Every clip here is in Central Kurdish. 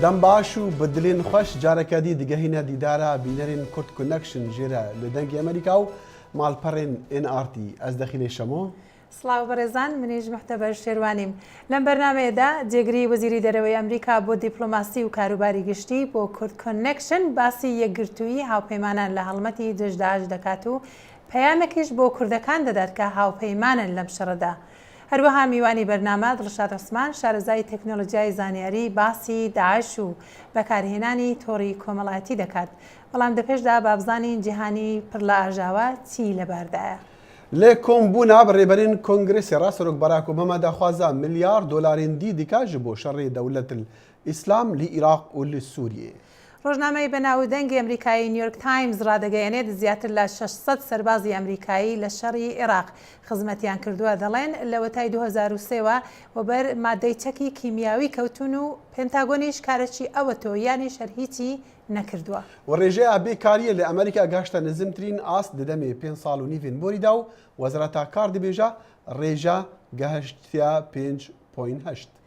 دەم باش و بدلێن خۆش جارەکەدی دیگەهینە دیدارە بینەرین کورد کۆنەکشن ژێرە لە دەنگی ئەمریکا و ماڵپەڕێن NRT ئەس دەخیلێ شەمۆ سڵاو بەڕێزان منیش محتەبەر شێروانیم لەم بەرنامەیەدا جێگری وەزیری دەرەوەی ئەمریکا بۆ دیپلۆماسی و کاروباری گشتی بۆ کورد کۆنەکشن باسی یەکگرتووی هاوپەیمانان لە هەڵمەتی دژداش دەکات و پەیامێکیش بۆ کوردەکان دەدات کە هاوپەیمانن لەم شەڕەدا. هەروەها میوانی بەرنامە دڵشاد عوسمان شارەزای تەکنۆلۆژیای زانیاری باسی داعش و بەکارهێنانی تۆڕی کۆمەڵایەتی دەکات. بەڵام دەپێشدا بابزانین جیهانی پڕ لە ئاژاوە چی لەباردایە. لێ کۆمبوونا بەڕێبەرین کۆنگرسی ڕاستەرۆک باراک اوباما داخوازا ملیار دۆلارین دیکا ji بۆ شەڕی دەولەت ئیسلام لی عێراق و لە سووریە. ڕۆژنامەی بەناودەنگی ئەمریکایی نیویۆرک تایمز ڕادەگەیەنێت زیاتر لە 600 سەربازی ئەمریکایی لە شەڕی عێراق خزمەتیان کردووە دەڵێن لە وەتای 2003ەوە وەبەر مادەی چەکی کیمیاوی کەوتون و پێنتاگۆنیش کارەکی ئەوەتۆ یانی شەر هیچی نەکردووە. و ڕێژەیە بێکاریە لە ئەمریکا گەشتە نزمترین ئاست دەدەمێ 5 ساڵ و نیڤین بۆریدا و وەزارەتا کار دەبێژە ڕێژە گەهشتیا 5.8.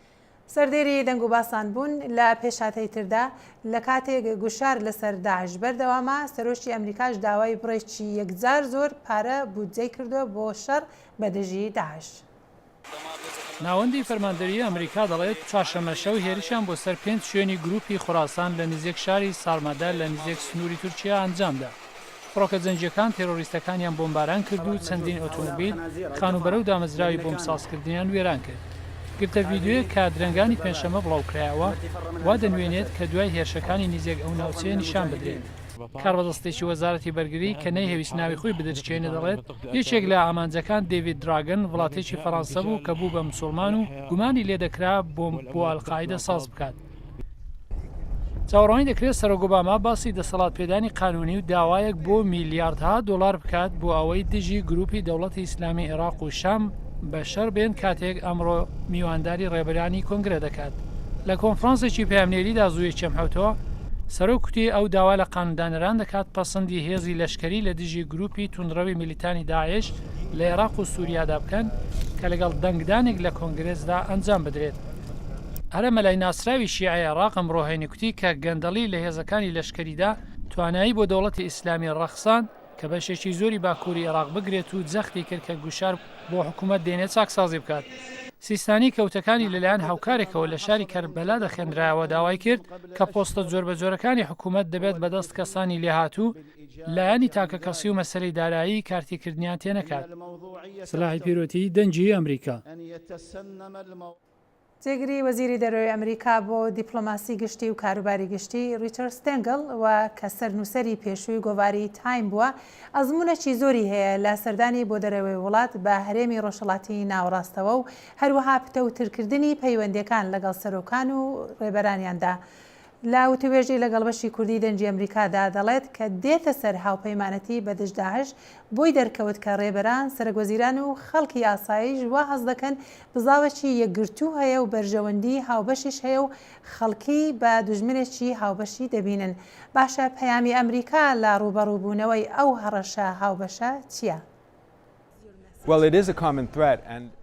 سەردێری دەنگ و باسان بوون لە پێشاتەی تردا لە کاتێک گوشار لەسەر داعش بەردەوامە سەرۆشتی ئەمریکاش داوای بڕێکی یەکجار زۆر پارە بودجەی کردووە بۆ شەڕ بەدژی داعش. ناوەندی فەرماندەری ئەمریکا دەڵێت چوارشەممە شەو هێرشیان بۆ سەر 5 شوێنی گروپی خوراسان لە نزیک شاری سارمەدار لە نزیک سنووری تورکیا ئەنجامدا. فڕۆکە جەنگیەکان تێرۆریستەکانیان بۆمباران کرد و چەندین ئۆتۆمۆبیل خانوبەرە و دامەزراوی بۆمبسازکردنیان وێران کرد. گرتە ڤیددیوەیە کە درەنگانی پێنجشەممە بڵاوکرایەوە وا دەنوێنێت کە دوای هێرشەکانی نزیک ئەو ناوچەیە نیشان بدرێت. کاربەدەستێکی وەزارەتی بەرگری کە نەیهێویست ناوی خۆی بدرچێنە دەڵێت یەکێک لە ئامانجەکان دەیڤید دراگن وڵاتێکی فەڕەنسە بوو کە بوو بە موسڵمان و گومانی لێدەکرا بۆ ئەڵقاعیدە ساز بکات. چاوەڕوانی دەکرێت سەرۆک ئۆباما باسی دەسەڵات پێدانی قانونی و داوایەک بۆ میلیاردها دۆلار بکات بۆ ئەوەی دژی گروپی دەوڵەتی ئیسلامی عێراق و شام بە شەر بێن کاتێک ئەمڕۆ میوانداری ڕێبەرانی کۆنگرە دەکات. لە کۆنفرانسێکی پەیامنێریدا زووی چەمحوتەوە سەرۆک کوتی ئەو داوا لە قانوندانەران دەکات پەسەندی هێزی لەشکری لە دژی گروپی توندڕەوی میلیتانی داعش لە عێراق و سووریادا بکەن کە لەگەڵ دەنگدانێک لە کۆنگرێسدا ئەنجام بدرێت. هەرە مەلای ناسراوی شیعی عێراق ئەمڕۆ هێنی کوتی کە گەندەڵی لە هێزەکانی لەشکریدا توانایی بۆ دەوڵەتی ئیسلامی ڕەخسان کە بەشێکی زۆری باکووری عێراق بگرێت و جەختی کرد کە گوشار بۆ حکوومەت دێنێت چاکسازی بکات. سیستانی کەوتەکانی لەلایەن هاوکارێکەوە لە شاری کەربەلا دەخێنرایەوە داوای کرد کە پۆستە جۆر بە جۆرەکانی حکوومەت دەبێت بەدەست کەسانی لێهاتوو لایەنی تاکە کەسی و مەسەلەی دارایی کارتیکردنیان تێنەکات. سلاحی پیرۆتی دەنگی ئەمریکا. جێگری وەزیری دەرەوەی ئەمریکا بۆ دیپلۆماسی گشتی و کاروباری گشتی ریچارد ستێنگل و کە سەرنووسەری پێشووی گۆڤاری تایم بووە ئەزمونەکی زۆری هەیە لە سەردانی بۆ دەرەوەی وڵات بە هەرێمی ڕۆژهەڵاتی ناوەڕاستەوە و هەروەها پتەوترکردنی پەیوەندیەکان لەگەڵ سەرۆکان و ڕێبەرانیاندا. لا وتوێژی لەگەڵ بەشی کوردی دەنجی ئەمریکادا دەڵێت کە دێتە سەر هاوپەیمانەتی بە دژ داعش بۆی دەرکەوت کە ڕێبەران سەرگۆزیران و خەڵکی ئاسایش وا هەز دەکەن بزاوەکی یەکگرتوو هەیە و بەرژەوەندی هاوبەشیش هەیە و خەڵکی بە دوژمنێکی هاوبەشی دەبینن. باشە پەیامی ئەمریکا لە ڕوبەڕووبوونەوەی ئەو هەڕەشە هاوبەشە چییە؟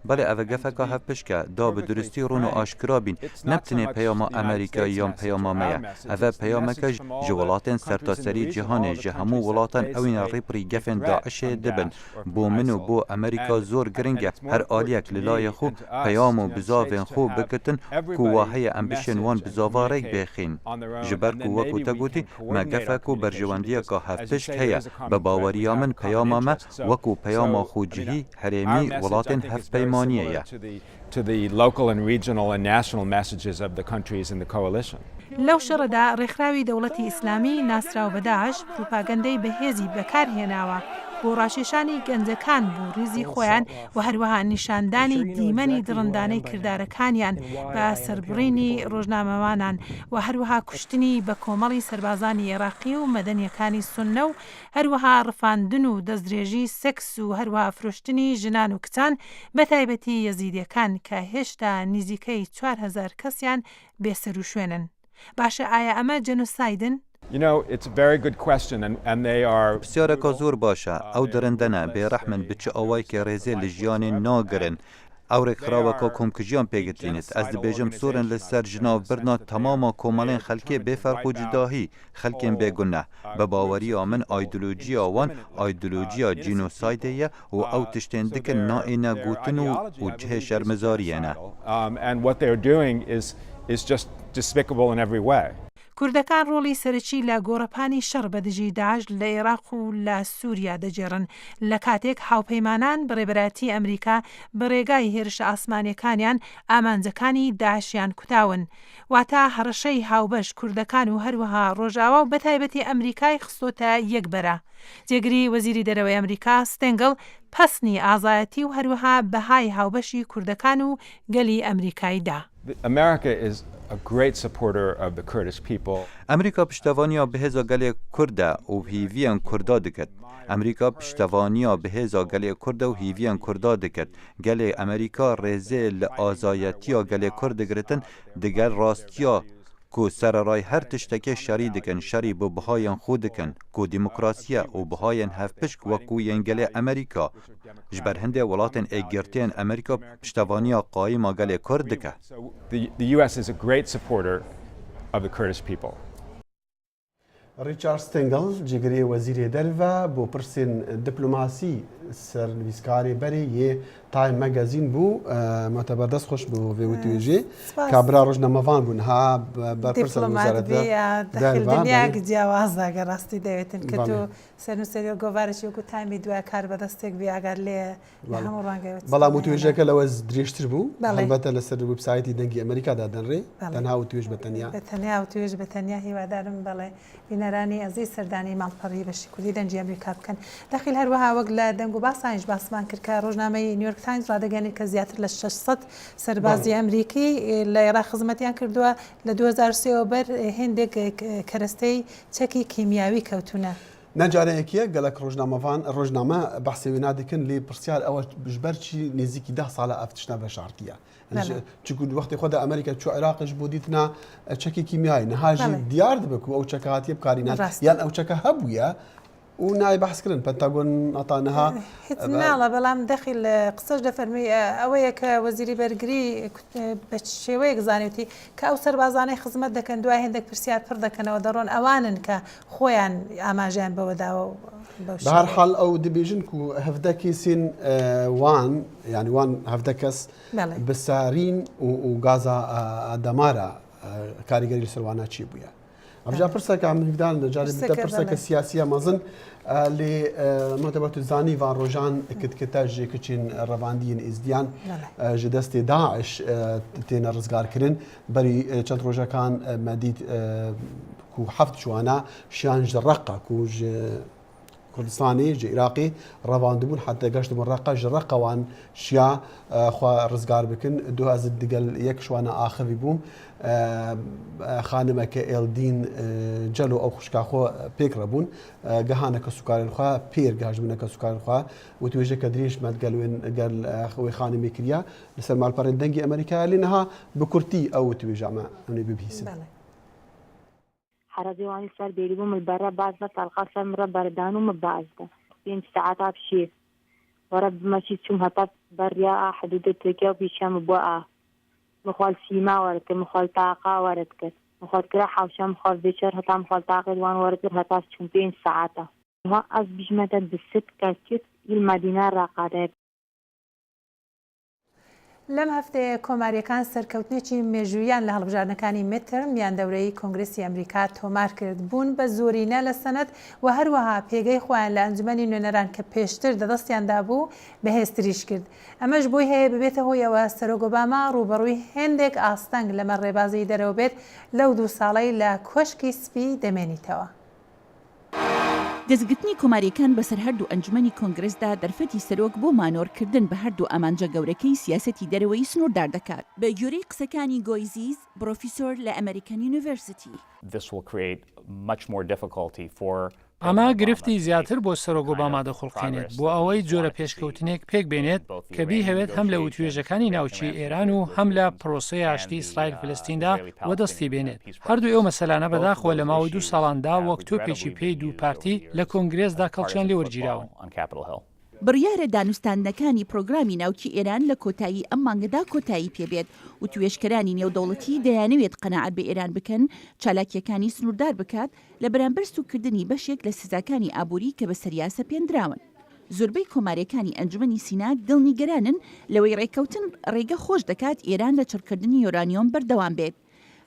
بەڵێ ئەvە گەفەکە هەفپشکە دا بە درستی ڕوون و ئاشکرا بین نەبتنێ پەیاما ئەمریکای یان پەیامامەیە ئەvە پەیامەکەش ji welatên sertaserî cîhanê ji hemû welatan ewîn rêpirî gefên Daişê dibin بۆ min û بۆ ئەمریکا زۆر giring e her aliyek li layê xwe peyam û bizavên xwe bikitin ku wa heye em bişên wan bizavarek bêxîn ji ber ku wekû te gotî me gefek û berjewendiyeka hevpişk heye bi baweriya min peyama me wekû peyama xwe cihî herêmî welatên hevpeymaniyê ye. To the local and regional and national messages of the countries in the coalition. لەو شەڕەدا ڕێکخراوی دەوڵەتی ئیسلامی ناسراو بە داعش پروپاگەندەی بەهێزی بەکارهێناوە بۆ ڕاشێشانی گەنجەکان بوو ریزی خۆیان و هەروەها نیشاندانی دیمەنی دڕندانەی کردارەکانیان بە سەربڕینی ڕۆژنامەوانان و هەروەها کوشتنی بە کۆمەڵی سەربازانی عێراقی و مەدەنیەکانی سوننە و هەروەها ڕفاندن و دەستدرێژی سێکس و هەروەها فرۆشتنی ژنان و کچان بە تایبەتی یەزیدیەکان کە هێشتا نزیکەی 4000 کەسیان بێسەر و شوێنن. باشە ئایا ئەمە جەنۆسایدن؟ پرسیارێکە زۆر باشە ئەو درندەنە بێڕەحمن بچ ئەوەی کە ڕێزێ لە ژیانێ ناگرن ئەورێک خراوەکە کۆمکژیان پێگەترێنێت ئەس دەبێژم سۆرن لەسەر ژناو برنا تەماما کۆمەڵێن خەلکێ بێفەرق و جداهی خەلکێن بێگونە بە باوەریە من ئایدۆلۆجیا وان ئایدۆلۆجیا جینۆسایدەیە و ئەو تشتێن دکن نائێنە گوتن و جهێ شەرمەزاریەنە. کوردەکان ڕۆڵی سەرەکی لە گۆڕەپانی شەڕ بەدژی داعش لە عێراق و لە سووریا دەجێڕن لە کاتێک هاوپەیمانان بەڕێبەراتی ئەمریکا بە ڕێگای هێرشە ئاسمانیەکانیان ئامانجەکانی داعشیان کوتاون. واتە هەڕەشەی هاوبەش کوردەکان و هەروەها ڕۆژاوا و بەتایبەتی ئەمریکای خستۆتە یەکبەرە. جێگری وەزیری دەرەوەی ئەمریکا ستێنگڵ پەسنی ئازایەتی و هەروەها بەهای هاوبەشی کوردەکان و گەلی ئەمریکاییدا. ئەمریکا پشتەوانیا بەهێزا گەلێک کوردە و هیڤیان کوردا دکرد. ئەمریکا پشتەوانیا بەهێزا گەلێ کوردە و هیڤیان کوردا دکرد. گەلێ ئەمریکا ڕێزێ لە ئازایەتیا گەلێ کورد دەگرتن دەگەل ڕاستیا کو سەرەڕای هەر تشتێکێ شەری دکن شەری بۆ بەهایان خۆ دکن کو دیموکراسیە و بەهایان هەفپشک وەکو یەنگەلێ ئەمریکا ji ber hindê welatên êgirtiyên Amerîka piştevaniya qayîma gelê Kurd dike. The US is a great supporter of the Kurdish people. ریچارد ستێنگڵ جێگرێ وەزیرێ دەرڤە بۆ پرسێن دیپلۆماسی سەرنویسکارێ بەرێ یێ تایم مەگەزین بوو مەتەبەردەست خۆش بۆ وێوتێژێ کابرا ڕۆژنەمەوان بوون ها بەرپرسە دڵماتدنیاک جیاوازداگە ڕاستی دەوێتن کە تو سەرنووسەری گۆڤارێکی وەکو تایمی دوای کار بەدەستێک بیاگەر لێ هەموو ڕانگەوێت بەڵام وتوێژەکە لەوە درێژتر بوو هەڵبەتە لەسەر وبسایتی دەنگی ئەمریکادا دەنڕێ تەنها وتوێژ بەتەنیا وتوێژ بەتەنیا هیوادارم بەڵێ بینەرانی ئەزی سەردانی ماڵپەڕی بەشی کوردی دەنجی ئەمریکا بکەن داخل هەروەها وەک لە دەنگ و باسانیش باسمان کرد کە ڕۆژنامەی نیویۆرک تایمز ڕادەگەنێت کە زیاتر لە 600 سەربازی ئەمریکی لە عێراق خزمەتیان کردووە لە 2003 بەر هێندێک کەرەستەی چەکی کیمیاوی کەوتونە. نەجارەیەکیە گەلک ڕۆژنامە بەحسێوی نادەکەن لێ پرسیار ئەوە ژبەرچی نێزیکی 10 ساڵە ئەفتشتە بە شارتیە چکو وەختی خۆدا ئەمریکا چوە عێراقش بۆ دیتنا چەکی کیمیایی نەهاژی دیار دەبکو ئەو چەکە هاتیە بکارینان یان ئەو چەکە هەبووە و نای بەحسکردن پەنتاگۆن ئەتانەها ناڵە بەڵام دەخیل قسەش دەفەرمی ئەوەیە کە وەزیری بەرگری بە شێوەیەک زانێتی کە ئەو سەربازانەی خزمەت دەکەن دوای هێندێک پرسیار پڕ دەکەنەوە دەڕۆن ئەوانن کە خۆیان ئاماژیان بەوەداوە بەهەرحاڵ ئەو دەبێژن و هەفتە کەسین وان ینی وان هەفتە کەس بەسارین و گازا دەمارە کاریگەری سەروانە چی بووە. ئەمجا پرسەکە ئەمریکدان لەجارێ بتە پرسەکە سیاسیە مەزن لێ مەتەبەت زانی وان ڕۆژان کتکتە ژێکچین ڕەواندیین ئیزدیان ji destê Daeş têne rizgarkirin berî çend rojekan me dît ku heft ciwana şiyan ji Reqa ku ji Kurdistanê ji Iraqê revandibûn heta geştibûn Reqa ji Reqa wan şiya xwe rizgar bikin du ez digel yek şwana axivî bûm خانمەکە ئێلدین جەل و ئەو خوشکاخۆ پێک ڕەبوون گەهانەکە سوکارن خوا پێر گاژبوونەکە سوکارن خوا و توێژەکە درێژمەت گەل خۆی خانمی کردیا لەسەر ماڵپەڕێن دەنگی ئەمریکا لێنەها بکورتی ئەو توێژامە ئەمنی ببیسن حرزیوانی سەر بێری بووم بەرە باز بە تەڵقا سەر مرە بەردان و مەبازدە 5 ساعات بشێ وەرە بمەشی چوم هەتا بەریا حدودە تێکیا و پیشەمە بووە مخال سیما وارد کرد مخال طاقه وارد کرد مخال کرا حوشا مخال بشر هتا مخال طاقه وان وارد کرد هتا 5 ساعته و از بجمدت بست کاتیت المدینه راقاده لەم هەفتەیە کۆماریەکان سەرکەوتنێکی مێژوویان لە هەڵبژاردنەکانی مترم یان دەورەی کۆنگرسی ئەمریکا تۆمار کرد بوون بە زۆرینە لە سەنەت و هەروەها پێگەی خۆیان لە ئەنجومەنی نوێنەران کە پێشتر دەدەستیاندا بوو بەهێزتریش کرد ئەمەش بۆی هەیە ببێتە هۆیەوە سەرۆک ئۆباما ڕوبەڕووی هێندێک ئاستەنگ لەمە ڕێبازی دەرەوە بێت لەو 2 ساڵەی لە کۆشکی سپی دەمێنیتەوە. دەستگرتنی کۆماریەکان بەسەر هەردوو ئەنجومەنی کۆنگرسدا دەرفەتی سەرۆک بۆ مانۆرکردن بە هەردوو ئامانجە گەورەکەی سیاسەتی دەرەوەی سنووردار دەکات بە گوێرەی قسەکانی گۆیزیز پرۆفیسۆر لە ئەمریکان یونیڤرسیتی. ئەمە گرفتی زیاتر بۆ سەرۆک ئۆباما دەخڵقێنێت بۆ ئەوەی جۆرە پێشکەوتنێک پێک بێنێت کە بیهەوێت هەم لە وتوێژەکانی ناوچی ئێران و هەم لە پرۆسەی ئاشتی ئیسرائیل فلستیندا وەدەستی بێنێت هەردوو ئەو مەسەلانە بەداخەوە لە ماوەی 2 ساڵاندا وەک تۆپێکی پێی دوو پارتی لە کۆنگرێسدا کەڵچیان لێوەرگیراون. بڕیارە دانوستاندنەکانی پرۆگرامی ناوکی ئێران لە کۆتایی ئەم مانگەدا کۆتایی پێبێت و توێژکەرانی نێودەوڵەتی دەیانەوێت قەنەعەت بە ئێران بکەن چالاکیەکانی سنووردار بکات لە بەرامبەر سوکردنی بەشێک لە سزاکانی ئابووری کە بە سەریاسە پێنراون. زۆربەی کۆمارەکانی ئەنجومەنی سینا دڵنیگەرانن لەوەی ڕێکەوتن ڕێگە خۆش دەکات ئێران لە چڕکردنی یۆرانیۆم بەردەوام بێت.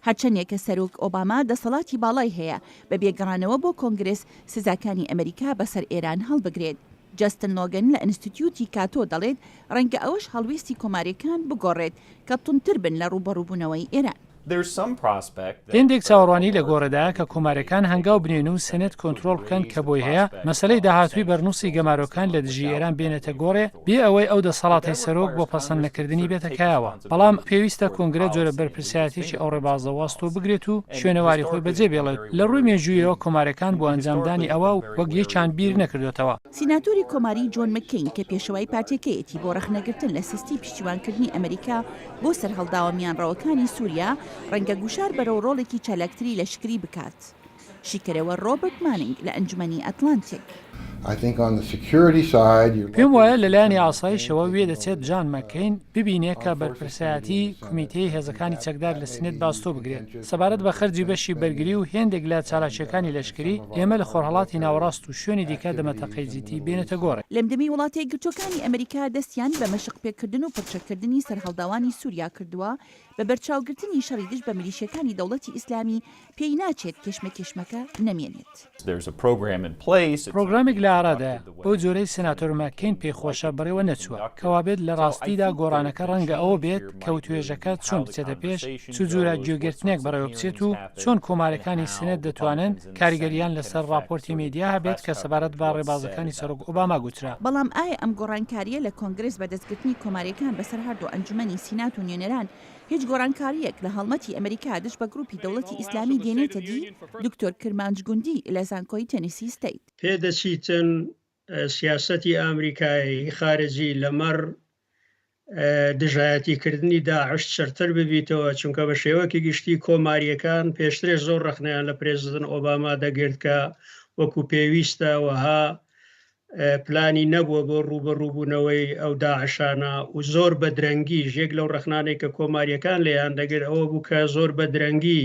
هەرچەندێک کە سەرۆک ئۆباما دەسەڵاتی باڵای هەیە بە بێگەڕانەوە بۆ کۆنگرس سزاکانی ئەمریکا بەسەر ئێران هەڵبگرێت. جاستن لۆگەن لە ئینستیتیوتی کاتۆ دەڵێت ڕەنگە ئەوەش هەڵویستی کۆمارەکان بگۆڕێت کە تونتر بن لە ڕوبەڕووبوونەوەی ئێران. هێندێک چاوەڕوانی لە گۆڕەدایە کە کۆمارەکان هەنگاو بنێن و سەنێت کۆنتترۆل بکەن کە بۆی هەیە مەسلەی داهاتووی بەرنووسی گەمارۆکان لە دژی ئێران بێنێتە گۆڕێ بێ ئەوەی ئەو دەسەڵاتی سەرۆک بۆ پەسەند نەکردنی بێتە کایەوە. بەڵام پێویستە کۆنگرە جۆرە بەرپرسایەتێکی ئەو ڕێبازە واستۆ بگرێت و شوێنەواری خۆی بەجێ بێڵێت. لە ڕووی مێژوویەوە کۆمارەکان بۆ ئەنجامدانی ئەوە وەک یەکیان بیر نەکردوێتەوە. سیناتۆری کۆماری جۆن مەکین کە پێشەوەی پارتیەکەیەتی بۆ ڕەخنەگرتن لە سیستی پشتیوانکردنی ئەمریکا بۆ سەرهەڵداوە میانڕەوەکانی سووریا ڕەنگە گوشار بەرەو ڕۆڵێکی چالاکتری لەشکری بکات. شیکەرەوە ڕۆبرت مانینگ لە ئەنجومەنی ئەتلانتیک. پێم وایە لەلایەنی ئاسایشەوە وێ دەچێت جان مەکەین ببینێت کە بەرپرسایەتی کمیتەی هێزەکانی چەکدار لە سنێت باستۆ بگرێت سەبارەت بە خەرجی بەشی بەرگری و هێندێک لە چالاکیەکانی لەشکری ئێمە لە خۆرهەڵاتی ناوەڕاست و شوێنی دیکە دەمەتەقەی جیتی بێنێتە گۆڕێ. لەمدەمی وڵاتی یەکگرتووەکانی ئەمریکا دەستیان بە مەشق پێکردن و پرچەکردنی سەرهەڵداوانی سووریا کردووە بە بەرچاوگرتنی شەڕی دژ بە میلیشیەکانی دەوڵەتی ئیسلامی پێی ناچێت کێشمەکە نەمێنێت. پرۆگرامێک لە ئارادایە بۆ جۆرەی سناتۆر مەکەین پێخۆشە بڕێوە نەچووە کەوابێت لە ڕاستیدا گۆڕانەکە ڕەنگە ئەوە بێت کەوتوێژەکە چۆن بچێتە پێش چ جۆرە گوێگرتنێک بەڕێوە بچێت و چۆن کۆمارەکانی سنێت دەتوانن کاریگەریان لەسەر راپۆرتی میدیا هەبێت کە سەبارەت با ڕێبازەکانی سەرۆک ئۆباما گوترا. بەڵام ئایا ئەم گۆڕانکاریە لە کۆنگرس بەدەستگرتنی کۆمارەکان بەسەر هەردوو ئەنجومەنی سینات و نوێنەران هیچ گۆڕانکاریەک لە هەڵمەتی ئەمریکا دژ بە گروپی دەوڵەتی ئیسلامی دێنێتە دی؟ دکتۆر کرمانج گوندی لە زانکۆی تەنیسی ستیت. پێدەچیتن سیاسەتی ئامریکایی خارجی لەمەڕ دژایەتیکردنی داعش چرتر ببیتەوە چونکە بە شێوەکی گشتی کۆماریەکان پێشترێ زۆر ڕخنیان لە پرێزیدنت ئۆباما دەگرت کە وەکو پێویستە وەها پلانی نەبووە بۆ ڕوبەڕووبوونەوەی ئەو داعشانە و زۆر بەدرەنگی ژێک لەو ڕخنانێک کە کۆماریەکان لێیان دەگرت ئەوە بوو کە زۆر بەدرەنگی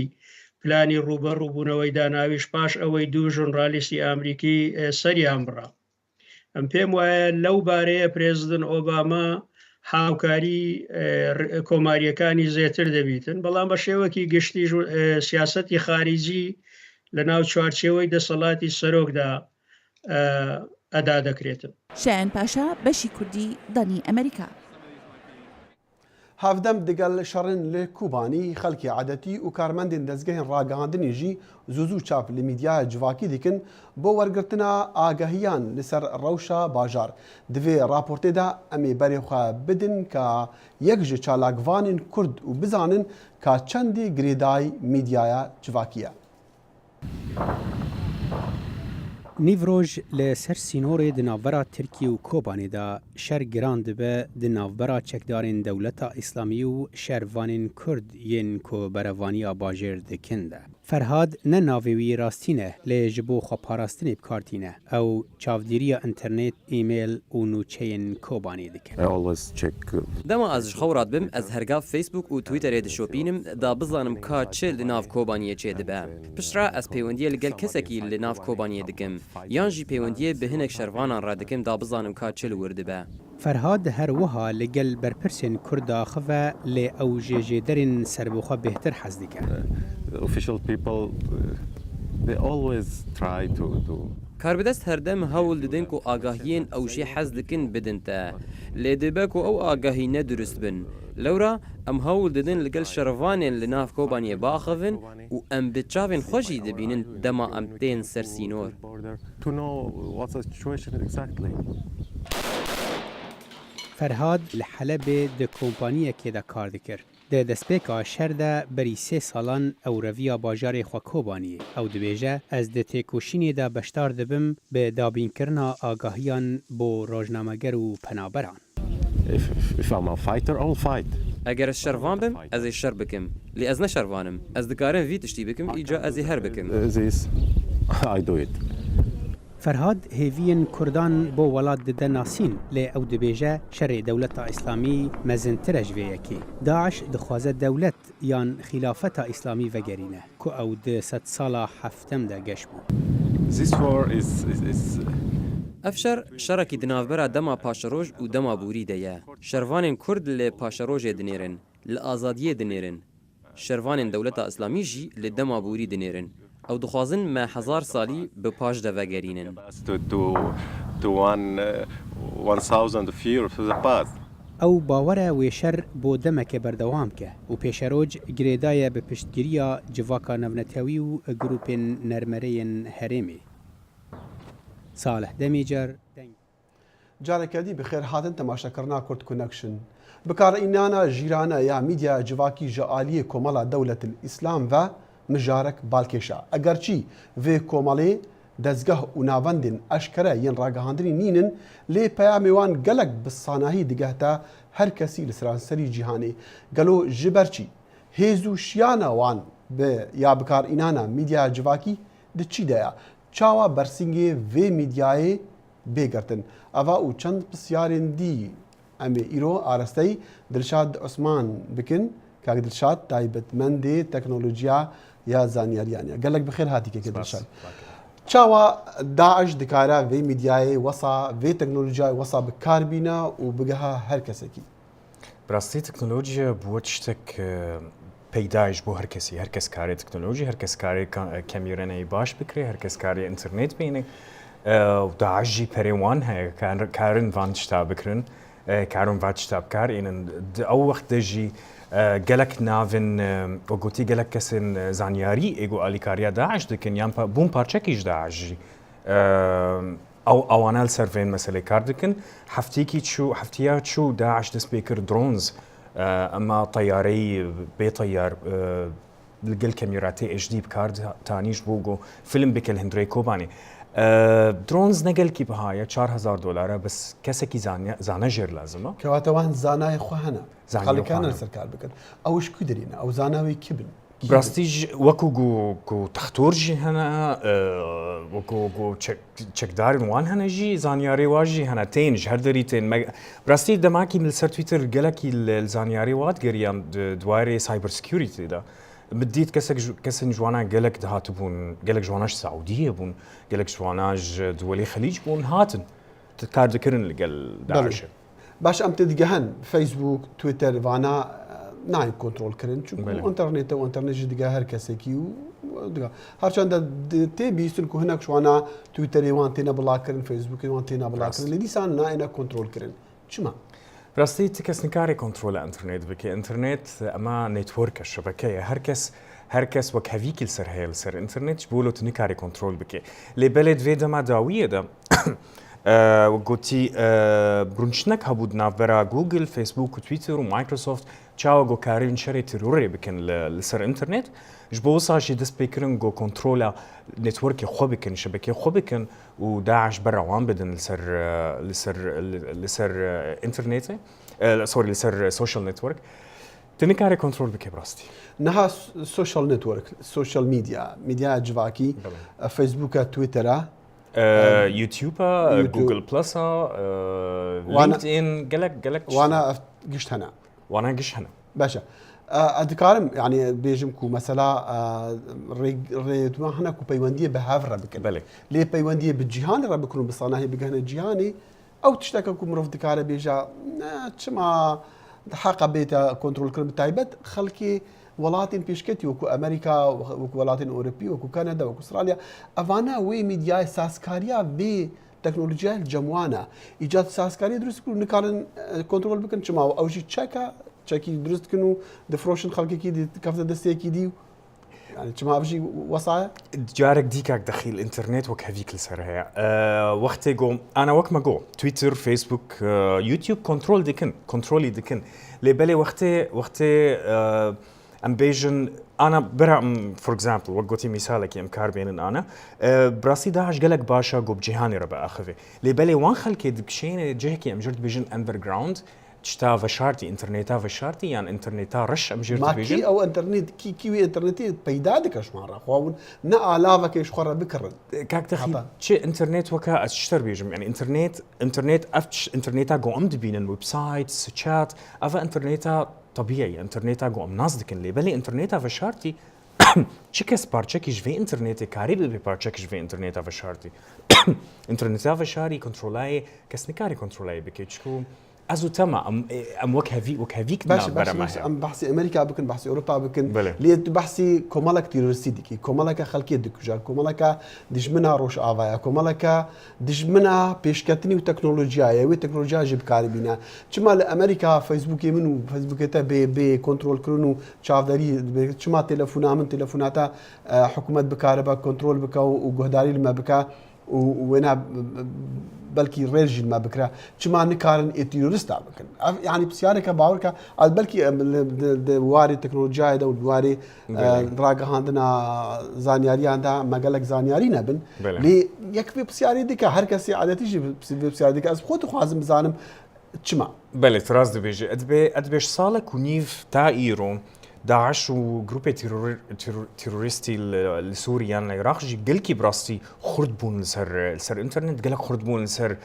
پلانی ڕوبەڕووبوونەوەی داناویش پاش ئەوەی دوو ژورنالیستی ئامریکی سەریان بڕا. ئەم پێم وایە لەو بارەیە پرێزیدنت ئۆباما هاوکاری کۆماریەکانی زێتر دەبیتن بەڵام بە شێوەکی گشتی سیاسەتی خارجی لە ناو چوارچێوەی دەسەڵاتی سەرۆکدا ئەدا دەکرێتن. شایان پاشا بەشی کوردی دانی ئەمریکا. هەفدەم دەگەل شەڕن لە کوبانی خەڵکی عادەتی و کارمەندین دەستگەهین ڕاگەهاندنیژی زوو چاپ لە میدیای جوواکی دیکن بۆ وەرگرتنا ئاگەهیان لەسەر ڕەوشە باژار. دوێ راپۆرتێدا ئەمێ بەرێخوا بدن کە یەک ji چالاکڤانین کورد و بزانن کە چەندی گرێدای میدیایە جوواکیە. نیڤڕۆژ لە سەر سینۆرێ di navbera Tirkiye û Kobanê da şer giran dibe di navbera çekdarên dewleta İslamî û şervanên Kurd yên ku berevaniya bajêr dikin de. Ferhad ne navê wî rastî ne lê ji bo xweparastinê bikartîne. Ew çavdêriya înternet, îmeyl û nûçeyên Kobanê dike. Dema ez ji xewrat bim ez hergav Facebook û Twitterê dişopînim da bizanim ka çi li nav Kobaniyê çê dibe. Piştre ez pêwendiye li gel kesekî li nav Kobaniyê dikim. Yan jî pêwendiye bi hinek şervanan re dikim da bizanim ka çi li wir dibe. Ferhad her wiha li gel berpirsên Kurda xive lê ew jê jêderên serbixwe bêhtir hez dike. Karbidest herdem hewl didin ku agahiyên ew jê hez dikin bidin te. Lê dibe ku ew agahî nedurist bin. Lewra em hewl didin li gel şervanên li nav Kobaniyê biaxivin û em bi çavên xwe jî dibînin dema em tên ser sînor. Ferhad li Helebê di kompaniyekê de kar dikir. Di destpêka şer de berî 3 salan ew reviya bajarê xwe Kobaniyê. Ew dibêje ez di têkoşînê de beşdar dibim bi dabînkirina agahiyan bo rojnameger û penaberan. Eger ez şervan bim ez ê şer bikim. Lê ez ne şervanim. Ez dikarim vî tiştî bikim îca ez ê her bikim. فەرهاد هێڤیەن کوردان بۆ وڵات ددە ناسین لێ ئەو دەبێژە شەڕێ دەولەتە ئیسلامی مەزنترە ژوەیەکی داعش دخوازە دەولەت یان خلافەتە ئیسلامی vەگەرینە کو ئەو دە سەد ساڵە هەفتەمدا گەشت بوو. ئەفشەر شەڕێکی دناوبەرە دەما پاشەڕۆژ و دەما بووری دەیە شەروانên کورد لێ پاشەڕۆژێ دنێرن لە ئازادیە دنێرن شەروانên دەولەتە ئیسلامی ژی لێ دەما بووری دنێرن ئەو دخوازن مە هەزار ساڵی بە پاش دەڤەگەرینن. ئەو باوەرە وێشەر بۆ دەمەکە بەردەوامکە و پێشەرۆج گرێدایە بە پشتگیریە جڤاکە نەڤنەتەوی و گروپên نەرمەرەیەن هەرێمێ. ساڵح دەمیجەر جارێکەدی بخێر هاتن تەماشەکردنا کورد کونەکشن بکارئینانە ژیرانە یا میدیا جڤاکی ژە عالیە کۆمەڵە دەولەت ئیسلام و مژارek balkêşa egerçî vê komalê dezgeh û navendên eşkere yên ragihandinî nînin lê peyamê wan gelek bi sanahî digehta her kesî li seranserî cîhanê gelo ji ber çî hêz û şiyana wan bi ya bikarînana mîdya civakî di çî de ya çawa bersîngê vê mîdyayê bêgirtin eva û çend pisyarên dî em ê îro arasteyî Dilşad Osman bikin kak Dilşad taybetmendê teknolojiya یا زانیاریانە gelek bi xêr hatî keke dilşad çawa Daeş dikare vê mîdyayê wesa vê teknolojiyayê wesa bi kar bîne û bigeha her kesekî. Rastî teknolojiya bû tiştek peydaş bû her kesî her kes karê teknolojî her kes karê kamîreneyê baş bikire her kes karê internet bîne Daeş jî perê wan heye karin van tişta bikirin karin van tişta bikar ênin ew wext de jî gelek navên gotî gelek kesên zanyarî êgo alîkariya Daeş dikin yan bûn parçekî ji Daeş jî ewana li ser vên meselê kar dikin heftiya çû Daeş dest pê kir drones ema teyareyî bê teyar li gel kamîratê HD bikar tanî ji bo got film bike li hundirê Kobanê drones ne gelkî bihaya $4000 bis kesekî zana jêr lazim e kewate wan zanayê xwe hene xelekane li ser kar bikin ew ji ku derîne ew zana wê kî bin Brastî wekû ku textor jî hene wekû çekdarên wan hene jî zanyarê wan jî hene tên ji her derî tên brastî demakî li ser Twitter gelekî li zanyarê wan geriyan dwarê cyber security da بديت كسن جوانا قالك دهات بون قالك جواناش سعوديه بون قالك جواناش دولي خليج بون هاتن تكار ذكرن اللي قال داعش باش ام تدقهن فيسبوك تويتر فانا ناي كنترول كرن شو انترنت وانترنت دقه هر كسكي ودقه هرچند تي بيستن كو هناك جوانا تويتر وان تينا بلا كرن فيسبوك وان تينا بلا كرن اللي سان ناينا كنترول كرن شما راستی تکس نکاری کنترل اینترنت بکی اینترنت اما نتورک شبکه هر کس وک هویکل سر هیل سر اینترنت بولو تنکاری کنترل بکی لی بلد ویدا ما داویه ده وقتی برونشنک هبود نافبرا جوجل فیسبوک و تویتر و مایکروسافت چاو گو کارین شری تروری بکن لسر اینترنت جبوسا شی دست بکرن گو کنترل نتورک خوب بکن شبکه خوب بکن و داعش برا بدن لسر اینترنت سوري لسر سوشيال نتورك تنكاري كنترول بكي براستي نها سوشيال نتورك سوشيال ميديا جواكي فيسبوك تويتر يوتيوب جوجل بلس لينكد ان قالك وانا قشت هنا باشا ادكارم يعني بيجمكو مثلا ريد ما هنا كو بيونديه بهافر بكن بالك ليه بيونديه بالجهان راه بيكونوا بصناهي بقهنا الجهاني او تشتكى مرف دكاره بيجا تشما حق بيتا كنترول كرم تايبت خلكي ولاتين بيشكتي وكو امريكا وكو ولاتين اوروبي وكو كندا وكو استراليا افانا وي ميديا ساسكاريا بي تكنولوجيا الجموانا ايجاد ساسكاريا درست كل نكارن كنترول بكن تشما او شي تشاكي درست كنو دفروشن خلكي كي كفته دستيكي دي يعني تشما بشي وصايا جارك ديكاك دخيل الانترنت وك هذيك السرها وقت جو انا وك ما جو تويتر فيسبوك يوتيوب كنترولي دكن لي بالي وقت امبيجن انا برا فور اكزامبل وقتي مثالك ام كاربين انا براسي داعش قالك باشا جو بجهاني ربا اخذي لي بالي وان خلكي دكشين جهكي ام جرد بيجن اندر جراوند تشتا فشارتي انترنتا فشارتي يعني انترنتا رش ام جيرت ماكي او انترنت كيوي انترنتي بيدا دكش مره خواون نا الاف كيش خرا بكرن كاك تخي شي انترنت وكا اشتر بيجم يعني انترنت افتش انترنتا جو ام دبين ويب سايتس شات افا انترنتا طبيعي انترنتا جو ام ناس دكن لي بلي انترنتا فشارتي چکس پارچکی جوی انترنتی کاری به پارچکی جوی انترنتا فشارتی انترنتا فشاری کنترلای کس نکاری کنترلای بکی چکو ازو تما ام وك باش ام بحثي امريكا بكن بحثي اوروبا بكن لي بحثي كومالك تيرورسيديكي كومالك خلقيه دكجا كومالك دجمنا روش افايا كومالك دجمنا بيشكتني وتكنولوجيا وي تكنولوجيا جيب كاربينا كما امريكا فيسبوك منو فيسبوك تا بي كنترول كرونو شافداري كما تليفونا من تليفوناتا حكومه بكاربا كنترول بكا وجهداري لما بكا وينا بلكي ريجل ما بكره كما نكارن تيروريستا بكن يعني بسيارك باوركا بلكي واري تكنولوجيا دا واري دراغ عندنا زانياري عندها ما قالك زانياري نبن لي يكفي بسياري ديك هر كسي عادتي يجي بسياري ديك از خود خوازم زانم كما بله تراز دبيجي ادبيش صالك ونيف تا ايرو داعش وجروب تيروريستي لسوريا العراق جي قلكي براستي خردبون لسر انترنت قالك خردبون لسر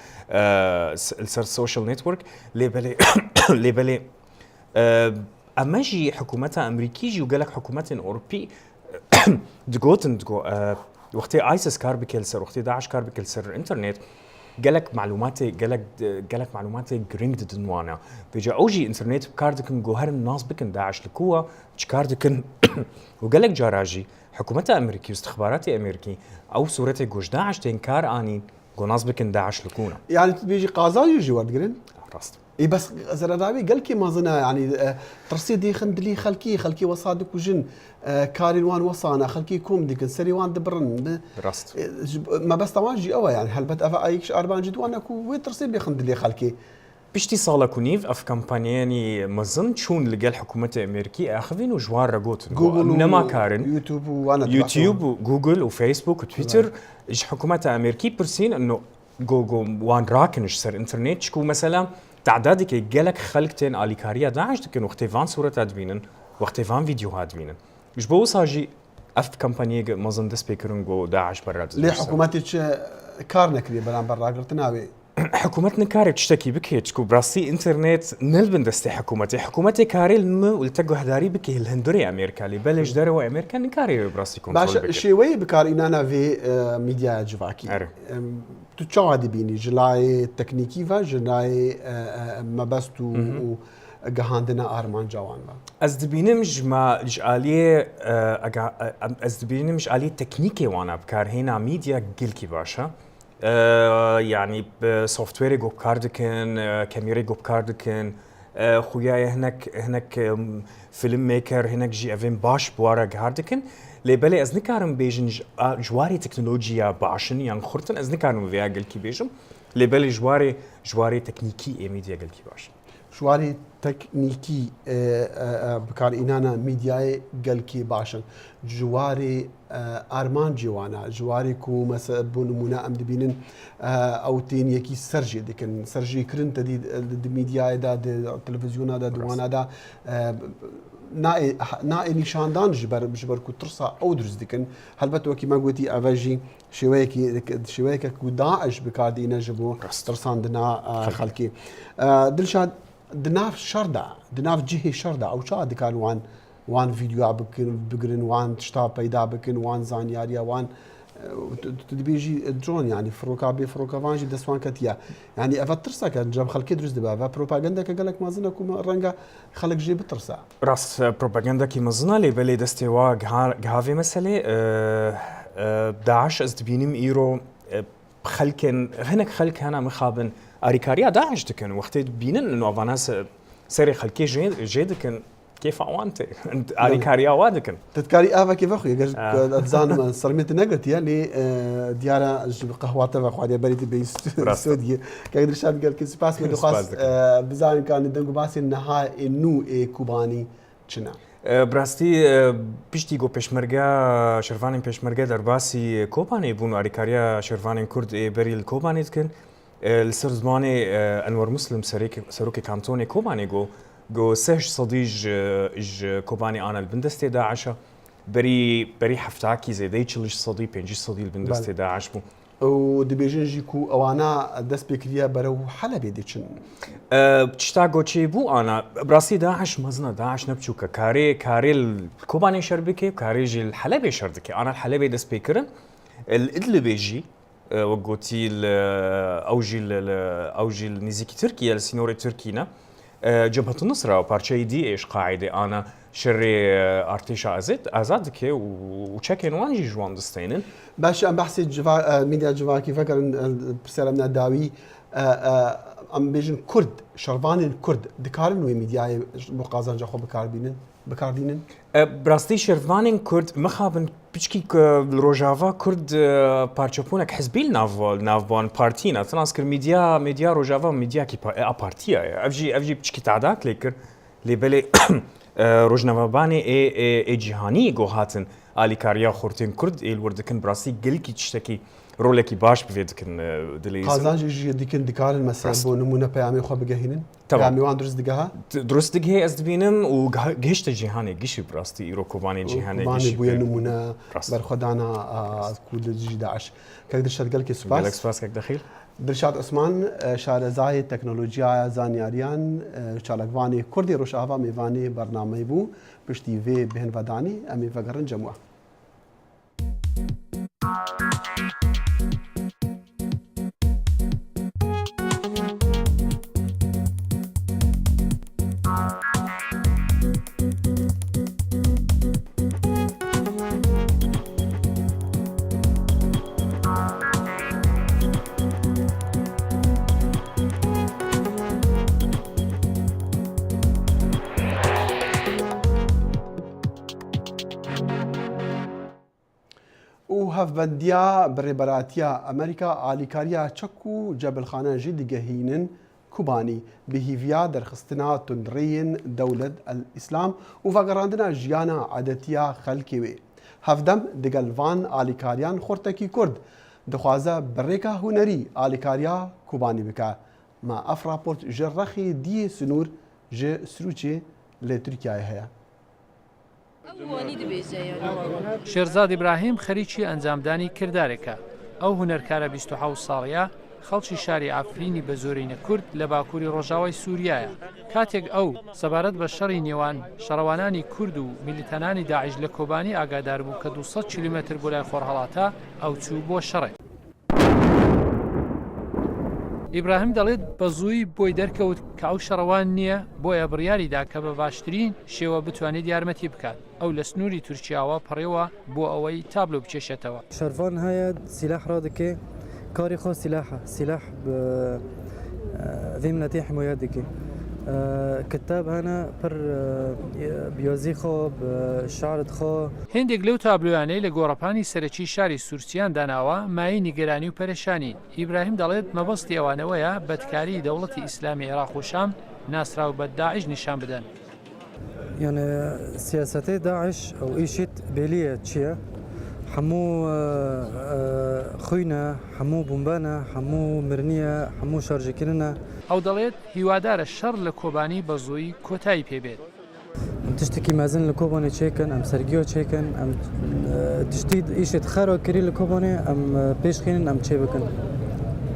سوشيال نتورك لي بالي اما جي حكومتها امريكي جي وقالك حكومتين اوروبي دقوتن وقتي ايسس كاربكل سر وقتي داعش كاربكل سر انترنت قالك معلوماتي جرينج دنوانا بيجا اوجي انترنت بكاردكن جوهر الناس بكن داعش لكوا كاردكن وقالك جاراجي حكومتها امريكي واستخباراتي امريكي او صورتي جوش داعش تنكار اني جو ناس بكن داعش لكونا يعني بيجي قازا يجي ورد جرين راست اي بس زرادابي قال كي ما ظنا يعني ترصيدي خندلي خلكي وصادك وجن كارين وان وصانا خلكي كوم ديك سري وان دبرن راست ما بس تواجي او يعني هل بت افا ايكش اربان جدوانا كو وي ترصيد بخندلي خلكي بشتي صاله كونيف اف كامبانياني مازن شون اللي قال حكومه امريكي اخذين وجوار رجوت انما كارن يوتيوب وانا يوتيوب وجوجل وفيسبوك وتويتر ايش حكومه امريكي برسين انه جو وان راكنش سر انترنت شكو مثلا تعدادك قالك خلقتين اليكاريا داعش تكن وقت فان صوره تدبينن وقت فان فيديوهات بينن مش بوصاجي اف كامباني مازن دسبيكرن جو داعش برات ليه حكومتك كارنك لي بلان برا قرتناوي حكومتنا كاري تشتكي بك هيك براسي انترنت نلبن دستي حكومتي كاري ولتقو هداري بك الهندري امريكا اللي بلش داروا امريكا نكاري براسي كنترول بك شوي بكارينا في ميديا جواكي تشاهد بيني جلاي تكنيكيفا جلاي ما بستو جهاندنا ارمان جوان از دبینمش ما جاليه از دبینمش آليه تكنيكي وانا بكار هنا ميديا جلكي باشا يعني بسوفت وير جو بكاردكن كاميرا جو بكاردكن خويا هناك فيلم ميكر هناك جي افين باش بوارا هاردكن لي بالي از نكارم بيجن جواري تكنولوجيا باشن يعني خرطن از نكارم فيها جلكي بيجم لي بالي جواري تكنيكي ميديا جلكي باش شواري تكنيكي بكار إنانا ميدياي قلكي باشن جواري أرمان جوانا جواري كو مثلا بونمونا أم دبينن أو تين يكي سرجي دكن سرجي كرنت دي ميدياي دا التلفزيون دا دوانا دا نائي نشاندان جبر كو ترصا أو درز دكن هلبت وكي ما قوتي أفاجي شويكي كو داعش بكار دينا جبو ترصان دنا خلكي دلشاد دناف شردا دناف جهه شردا او شاد كان وان فيديو بكن وان شتا بيدا بكن وان زانياريا وان تبيجي درون يعني فروكا فانجي دسوان كتيا يعني افترسا كان جاب خلك درس دبا بروباغندا كقالك ما زنكم رنجا خلك جيب ترسا راس بروباغندا كي مزنا لي بلي دستوا غافي مساله داعش از دبينم ايرو خلكن هناك خلك انا مخابن أريكاريا داعش دكن وقت بينن إنه أفاناس سري خلكي جيدكن كيف أوانت أريكاريا وادكن تذكري أفا كيف أخوي جرت أتزان صرمت نقلت يعني ديارة جب قهوة تبع خوادي بريت بيستوديو كأقدر شاد قال كيس باس من خاص بزان كان دنقو باس النهاية إنه كوباني شنا براستي بيشتي جو بيشمرجا شرفانين بيشمرجا درباسي كوباني بونو أريكاريا شرفانين كرد بري الكوباني دكن السر زماني انور مسلم سروكي كانتوني كوباني جو سهش صديج كوباني انا البندستي داعش بري حفتاكي زي ديتشلش صدي بينجي صدي البندستي داعش بو ودبيجن جيكو اوانا دست بكريا برو حلبي ديتشن بتشتاقو تشي بو انا براسي داعش مزنا داعش نبتشوكا كاري الكوباني شربكي وكاري جي الحلبي شردكي انا الحلبي دست بكرن الادلبي جي وقوتي اوجي النزيكي تركيا السينوري تركينا جبهة النصرة وبارشي دي ايش قاعدة انا شري ارتيشا ازادكي وتشكين وانجي جوان دستينن باش ام بحثي ميديا جوا كيف فكر برسالة من الداوي ام بيجن كرد شرفان كرد دكارن وي ميديا مقازن جاخو بكاردينن براستي شرفان كرد مخابن بيشكي روجافا كرد بارشابونك حزبي نافوان بارتينا تناسكر ميديا روجافا ميديا كي بارتيا افجي بيشكي تعداك ليكر لي بلي روجنافاباني اي جهاني جو هاتن الي كاريا خورتين كرد اي الوردكن براسي قلكي تشتكي رولكي باش بفيدكن دليز قازان جي ديكن ديكار المسائل بو نمونه بيامي خو بجهينن بيامي وان درس دغها درس دغه از دبينم وغشت جهاني غشي براستي يروكوباني جهاني غشي بو نمونه برخدانا كود جي داعش كيدر شرقلك سباس لك سباس كك دخيل درشاد عثمان شارزای تکنولوژیا زانیاریان چالکوانی کردی روشاوا میوانی برنامه بو پشتی وی بهن ودانی امی وگرن جمعه هفبنديا بريبراتيا أمريكا عاليكاريا تشكو جبل خانة جد جهينن كوباني بهيفيا درخستنا تنرين دولة الإسلام وفقراندنا جيانا عادتيا خلكيوي هفدم دقلفان عاليكاريان خورتكي كرد دخوازة بريكا هنري عاليكاريا كوباني بكا ما أفرابورت جرخي دي سنور جي سروچي لتركيا هيا شێرزاد ئیبراهیم خەریکی ئەنجامدانی کردارێکە ئەو هونەرکارە 27 ساڵیە خەڵکی شاری ئافرینی بە زۆرینە کورد لە باکووری ڕۆژاوای سووریایە کاتێک ئەو سەبارەت بە شەڕی نێوان شەڕەوانانی کورد و میلیتەنانی داعش لە کۆبانی ئاگادار بوو کە 200 کیلومتر بۆ لای خۆرهەڵاتە ئەو چوو بۆ شەڕێ ئیبراهیم دەڵێت بە زووی بۆی دەرکەوت کە ئەو شەڕەوان نییە بۆیە بڕیاریدا کە بە باشترین شێوە بتوانێت یارمەتی بکات ئەو لە سنووری تورکیاوە پڕێوە بۆ ئەوەی تابلۆ بچێشێتەوە شەرڤان هەیە سیلاح ڕادەکێ کاری خۆ سیلاحە سیلاح ذی منەتی حمایەت دەکێ کتاب هەنا پڕ بیۆزی خۆ شعرت خۆ هێندێک لەو تابلۆیانەی لە گۆڕەپانی سەرەکی شاری سوورچیان داناوە مای نیگەرانی و پەرێشانی ئیبراهیم دەڵێت مەبەستی ئەوانەوەیە بەدکاری دەوڵەتی ئیسلامی عێراق و شام ناسراو بە داعش نیشان بدەن يعني سياساتي داعش او ايشيت بيليه تشيا حمو خوينا حمو بومبانا حمو مرنيه حمو شارجكرنا او دەڵێت هیوادارە شەڕ لە کۆبانی بە زووی کۆتایی پێبێت ام تشتكي مازن لكوباني تشيكن ام سرجيو تشيكن ام تشتيد ايشيت خارو كري لكوباني ام بيشخين ام تشيبكن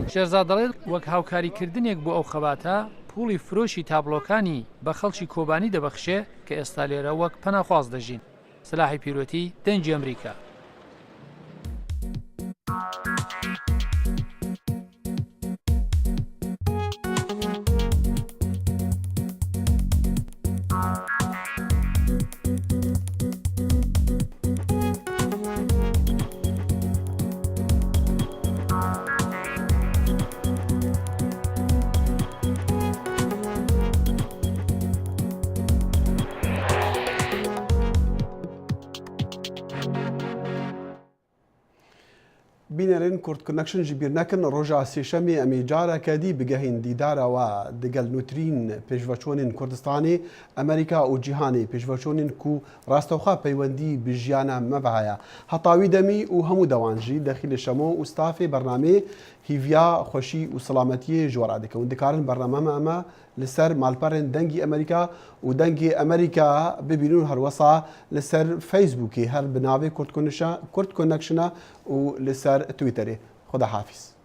شێرزاد دەڵێت وەک هاوکاریکردنێک بۆ ئەو خەباتە پوڵی فرۆشی تابلۆکانی بە خەڵکی کۆبانی دەبەخشێ کە ئێستا لێرە وەک پەناخواز دەژین سلاحی پیرۆتی دەنجی ئەمریکا بینەرێن کورد کنەکشن ji bîr nekin roja sêşemê em ê carekê dî bigehîn dîdara we digel nûtrîn pêşveçûnên Kurdistanê Amerîka û cîhanê pêşveçûnên ku rastexwa peywendî bi jiyana me ve heye heta wî demî û hemû dewan jî dexîlê şemo û stafê bernamê هیویا خوشی و سلامتی جوار دکون دکارن برنامه اما لسر مالپرن دنگی امریکا و دنگی امریکا ببینون هر وصا لسر فیسبوکی هر بناوی کرد کنکشنا و لسر تویتری خدا حافظ.